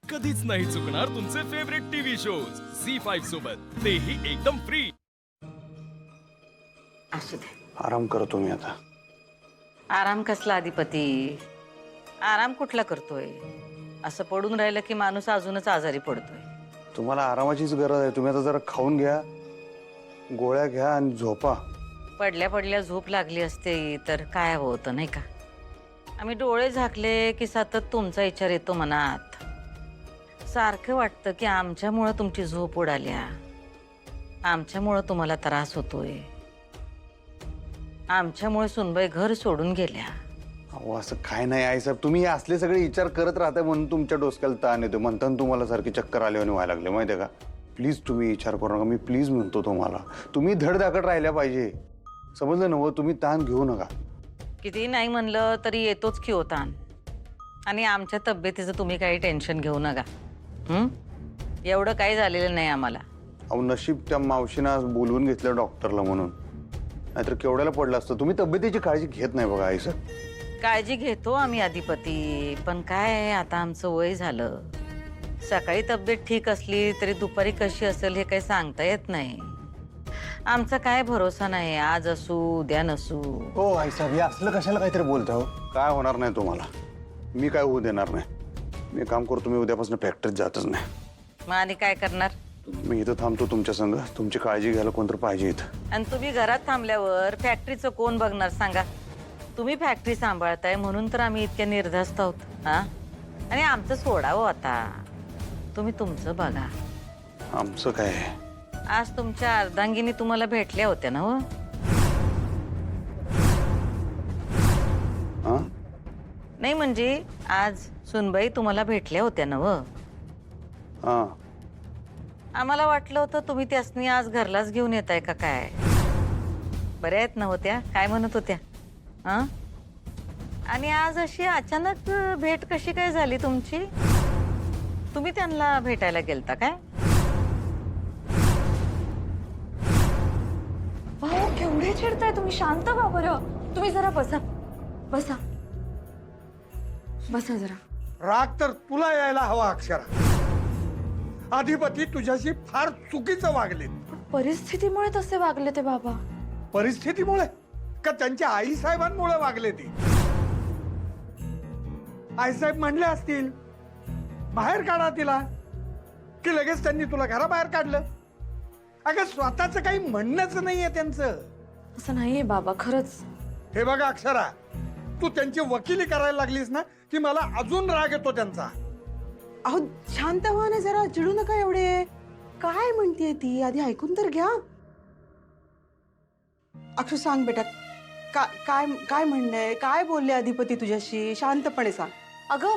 कधीच नाही चुकणार तुमचे फेवरेट टीव्ही शोज झी5 सोबत, तेही एकदम फ्री। असू दे, आराम करतो मी आता। आराम कसला अधिपती? आराम कुठला करतोय? असं पडून राहिलं की माणूस अजूनच आजारी पडतोय। तुम्हाला आरामाचीच गरज आहे। तुम्ही आता जरा खाऊन घ्या, गोळ्या घ्या आणि झोपा। पडल्या पडल्या झोप लागली असते तर काय हवं होतं नाही का? आम्ही डोळे झाकले की सतत तुमचा विचार येतो मनात। सारखं वाटतं की आमच्यामुळं तुमची झोप उडाल्या, आमच्यामुळं तुम्हाला त्रास होतोय, आमच्यामुळे सुनबाई घर सोडून गेल्या। अहो असं काय नाही आई साहेब, तुम्ही हे असले सगळे विचार करत राहता म्हणून तुमच्या डोसक्याला ताण येतो। म्हणताना तुम्हाला सारखी चक्कर आल्याने व्हायला लागले माहितीये का? प्लीज तुम्ही विचार करू नका, मी प्लीज म्हणतो तुम्हाला। तुम्ही धडधाकट राहिल्या पाहिजे, समजलं ना हो? तुम्ही ताण घेऊ नका। किती नाही म्हणलं तरी येतोच की होता। आणि आमच्या तब्येतीचं तुम्ही काही टेन्शन घेऊ नका। एवढं काही झालेलं नाही आम्हाला। अहो नशीब त्या मावशीना बोलवून घेतलं डॉक्टरला म्हणून, नाहीतर केवढ्याला पडलं असतं। तुम्ही तब्येतीची काळजी घेत नाही बघा आई साहेब। काळजी घेतो आम्ही अधिपती, पण काय आता आमचं वय झालं। सकाळी तब्येत ठीक असली तरी दुपारी कशी असेल हे काही सांगता येत नाही। आमचा काय भरोसा नाही, आज असू उद्या नसू। हो आई साहेब, हे असलं कशाला काहीतरी बोलता हो? काय होणार नाही तुम्हाला, मी काय होऊ देणार नाही। मी काम करतो, मी उद्यापासून फॅक्टरीत जातच नाही। मग आणि काय करणार? मी इथं थांबतो तुमच्या संग, तुमची काळजी घ्यायला कोणतरी पाहिजे इथं। आणि तुम्ही घरात थांबल्यावर फॅक्टरीचं कोण बघणार सांगा? तुम्ही फॅक्टरी सांभाळताय म्हणून तर आम्ही इतक्या निर्धास्त आहोत। हा, आणि आमचं सोडावं आता, तुम्ही तुमचं बघा। आमचं काय? आज तुमच्या अर्धांगिनी तुम्हाला भेटल्या होत्या ना? हो, हा? नाही म्हणजे आज सुनबाई तुम्हाला भेटल्या होत्या ना? हो, हा, आम्हाला वाटलं होतं तुम्ही त्यासनी आज घरलाच घेऊन येताय का काय? बऱ्या आहेत ना होत्या? काय म्हणत होत्या? हा, आणि आज अशी अचानक भेट कशी काय झाली तुमची? तुम्ही त्यांना भेटायला गेलता काय? भाऊ केवढे चिडताय तुम्ही? शांत व्हा बरं। तुम्ही जरा बसा, बसा बसा जरा। राग तर तुला यायला हवा अक्षरा। अधिपती तुझ्याशी फार चुकीचं वागले। परिस्थितीमुळे तसे वागले ते बाबा। परिस्थितीमुळे का त्यांच्या आई साहेबांमुळे वागले ते? आई साहेब म्हणले असतील बाहेर काढा तिला, की लगेच त्यांनी तुला घराबाहेर काढलं? अगं स्वतःच काही म्हणणंच नाहीये त्यांचं। असं नाहीये बाबा, खरंच। हे बघा अक्षरा, तू त्यांची वकिली करायला लागलीस ना की मला अजून राग येतो त्यांचा। अहो शांत व्हा ना जरा, चिडू नका एवढे। काय म्हणतेय ती, आधी ऐकून तर घ्या। अक्षु सांग बेटा, काय काय म्हणणं, काय बोलले अधिपती तुझ्याशी? शांतपणे सांग। अगं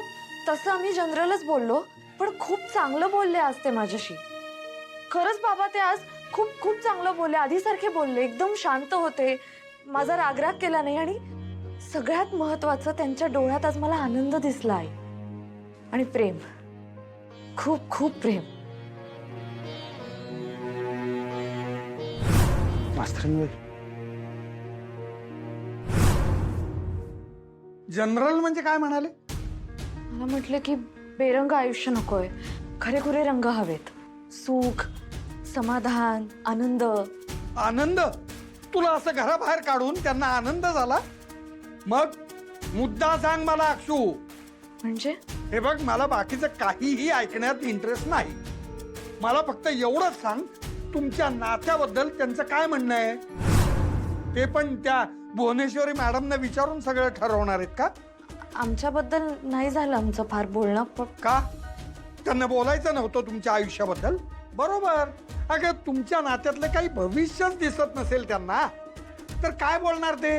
तसं आम्ही जनरलच बोललो, पण खूप चांगलं बोलले आज ते माझ्याशी। खरंच बाबा, ते आज खूप खूप चांगलं बोलले, आधीसारखे बोलले, एकदम शांत होते, माझा रागराग केला नाही। आणि सगळ्यात महत्वाचं, त्यांच्या डोळ्यात आज मला आनंद दिसला आहे आणि प्रेम, खूप खूप प्रेम। मास्तरांनी जनरल म्हणजे काय म्हणाले? मला म्हटलं की बेरंग आयुष्य नकोय, खरेखुरे रंग हवेत। सुख, समाधान, आनंद। आनंद? तुला असं घराबाहेर काढून त्यांना आनंद झाला? मग मुद्दा सांग मला अक्षू। म्हणजे? हे बघ, मला बाकीचं काहीही ऐकण्यात इंटरेस्ट नाही। मला फक्त एवढंच सांग, तुमच्या नात्याबद्दल त्यांचं काय म्हणणं आहे? ते पण त्या भुवनेश्वरी मॅडमने विचारून सगळं ठरवणार आहेत का? आमच्याबद्दल नाही झालं आमचं फार बोलणं, पण का? त्यांना बोलायचं नव्हतं तुमच्या आयुष्याबद्दल? बरोबर। अगं तुमच्या नात्यातलं काही भविष्यच दिसत नसेल त्यांना तर काय बोलणार ते?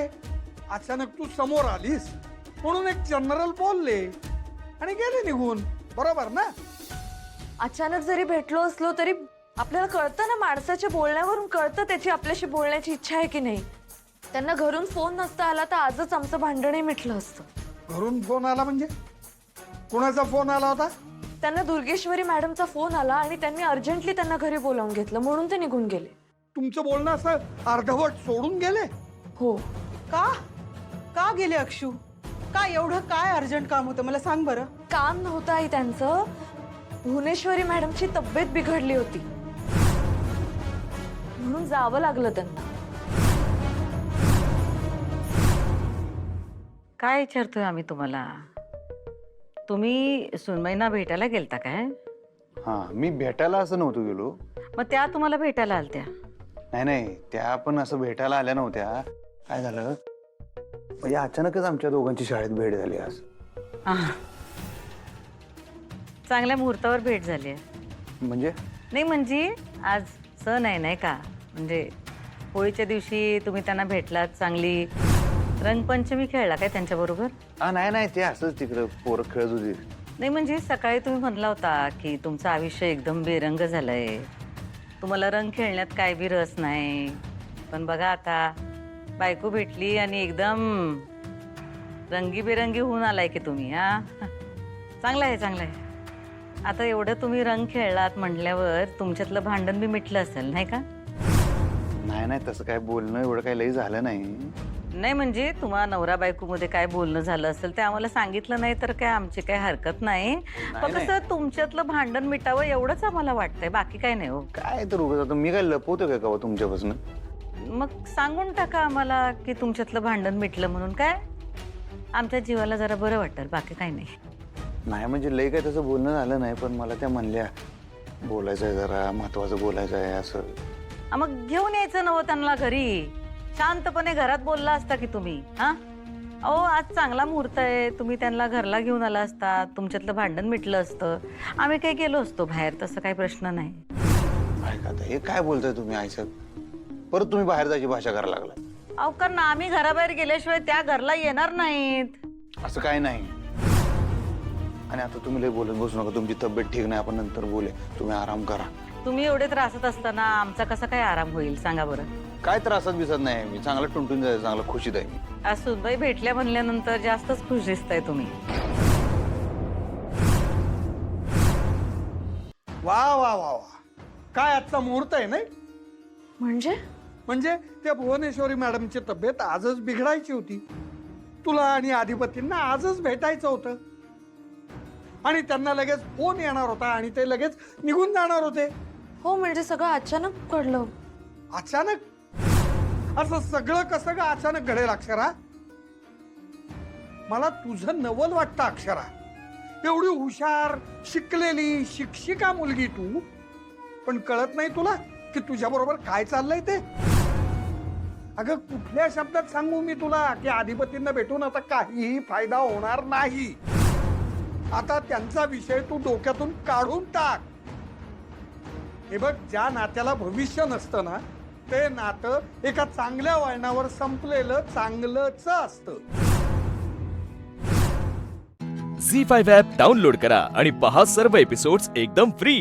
अचानक तू समोर आलीस म्हणून एक जनरल बोलले आणि गेले निघून, बरोबर ना? अचानक जरी भेटलो असलो तरी आपल्याला कळतं ना, माणसाच्या बोलण्यावरून कळतं त्याची आपल्याशी बोलण्याची इच्छा आहे की नाही। त्यांना घरून फोन नसता आला तर आजच आमचं भांडणही मिटलं असतं। घरून फोन आला म्हणजे? कुणाचा फोन आला होता? त्यांना दुर्गेश्वरी मॅडमचा फोन आला आणि त्यांनी अर्जंटली त्यांना घरी बोलावून घेतलं, म्हणून ते निघून गेले। तुमचं बोलणं असं अर्धवट सोडून गेले? हो। का गेले अक्षु? का एवढं काय अर्जंट काम होतं मला सांग बरं? काम नव्हतं आई त्यांचं, भुवनेश्वरी मॅडमची तब्येत बिघडली होती म्हणून जावं लागलं त्यांना. काय विचारतोय आम्ही तुम्हाला? तुम्ही सुनबाईंना भेटायला गेलता काय? हा, मी भेटायला असं नव्हतो गेलो. मग त्या तुम्हाला भेटायला आलत्या? नाही नाही, त्या पण असं भेटायला आल्या नव्हत्या. काय झालं म्हणजे अचानकच आमच्या दोघांची शाळेत भेट झाली आज. आह. चांगल्या मुहूर्तावर भेट झाली आहे. म्हणजे नाही म्हणजे आज सण आहे नाही का, म्हणजे होळीच्या दिवशी तुम्ही त्यांना भेटलात, चांगली रंगपंचमी खेळला काय त्यांच्याबरोबर? नाही नाही, ते असंच तिकडं पोरं खेळत होती. नाही म्हणजे सकाळी तुम्ही म्हणला होता की तुमचं आयुष्य एकदम बेरंग झालंय, तुम्हाला रंग खेळण्यात काय बी रस नाही. पण बघा आता बायको भेटली आणि एकदम रंगीबेरंगी होऊन आलाय की तुम्ही. हा, चांगलं आहे चांगलं आहे. आता एवढं तुम्ही रंग खेळलात म्हटल्यावर तुमच्यातलं भांडण बी मिटलं असेल नाही का? नाही नाही, तसं काय बोलणं एवढं काही लई झालं नाही. नाही म्हणजे तुम्हाला नवरा बायकोमध्ये काय बोलणं झालं असेल ते आम्हाला सांगितलं नाही तर काय आमची काय हरकत नाही. पण नाही. कसं तुमच्यातलं भांडण मिटावं एवढंच आम्हाला वाटतंय, बाकी काय नाही हो. काय तर उगाच आता मी काय लपवतो काय का तुमच्यापासून? मग सांगून टाका आम्हाला की तुमच्यातलं भांडण मिटलं म्हणून, काय आमच्या जीवाला जरा बरं वाटेल, बाकी काय नाही. नाही म्हणजे लई काय तसं बोलणं झालं नाही, पण मला त्या म्हणल्या बोलायचं आहे, जरा महत्वाचं बोलायचं आहे असं. मग घेऊन यायचं नव्हतं त्यांना घरी, शांतपणे घरात बोलला असता की तुम्ही. हा अहो, आज चांगला मुहूर्त आहे, तुम्ही त्यांना घरला घेऊन आला असता, तुमच्यातलं भांडण मिटलं असतं, आम्ही काही गेलो असतो बाहेर, तसं काही प्रश्न नाही. ऐका आता, हे काय बोलताय तुम्ही आईसाहेब? परत तुम्ही बाहेर जायची भाषा करायला लागला. अहो कारण आम्ही घराबाहेर गेल्याशिवाय त्या घरला येणार नाहीत. असं काय नाही. आणि आता तुम्ही लई बोलत बसू नका, तुमची तब्येत ठीक नाही, आपण नंतर बोले. तुम्ही आराम करा. तुम्ही एवढे त्रासात असताना आमचा कसा काय आराम होईल सांगा बरं? काय त्रासात दिसत नाही, मी चांगलं टुंटून जायचं, चांगलं खुशीत आहे मी. आज सुनबाई भेटल्या म्हणल्यानंतर जास्तच खुश दिसताय तुम्ही. वा वा वा वा, काय आजचा मुहूर्त आहे नाही? म्हणजे त्या भुवनेश्वरी मॅडमची तब्येत आजच बिघडायची होती. तुला आणि अधिपतींना आजच भेटायचं होतं आणि त्यांना लगेच फोन येणार होता आणि ते लगेच निघून जाणार होते. हो म्हणजे सगळं अचानक घडलं. अचानक? असं सगळं कसं का अचानक घडेल अक्षरा? मला तुझं नवल वाटतं अक्षरा. एवढी हुशार शिकलेली शिक्षिका मुलगी तू, पण कळत नाही तुला की तुझ्या बरोबर काय चाललंय ते? अगं कुठल्या शब्दात सांगू मी तुला की अधिपतींना भेटून आता काहीही फायदा होणार नाही. आता त्यांचा विषय तू डोक्यातून काढून टाक. हे बघ, ज्या नात्याला भविष्य नसतं ना, ते नातं एका चांगल्या वळणावर संपलेलं चांगलंच असतं. झी 5 ॲप डाउनलोड करा आणि पहा सर्व एपिसोड्स एकदम फ्री.